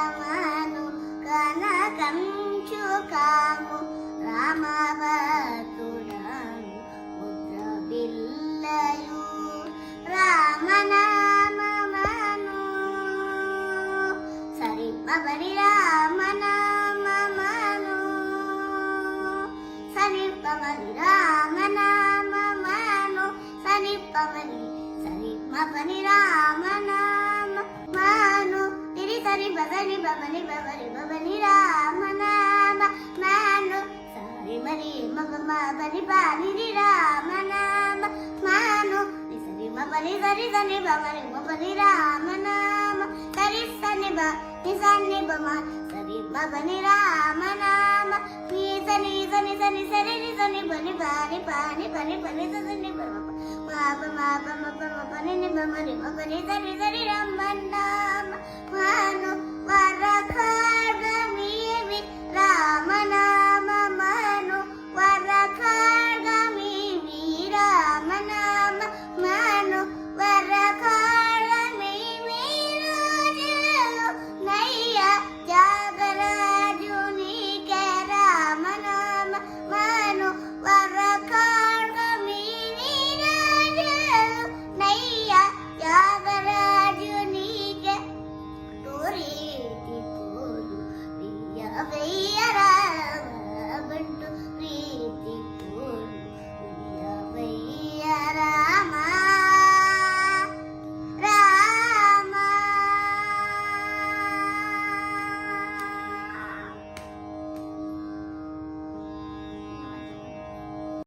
రామను కనకంచు కాము రామభక్తుడను ముద్ర బిల్లయు రామనామమను సరి మబరి రామనామమను సరి పమరి రామనామమను సరి పమరి సరి మపని రామనామమను తిరి సరి బగని బమని బబరి బబని రామనామ మను సరి మరి మగ మబని పాని రామనామ మను సరి మబని సరి సని బమరి మబని రామనామ సరి సని బ నిసని బమ సరి మబని రామనామ నీ సని సని సని సరి సని బని పాని పాని పని పని సని బమ మాప మాప మప మపని బమరి మబని సరి సరి రామనామ మను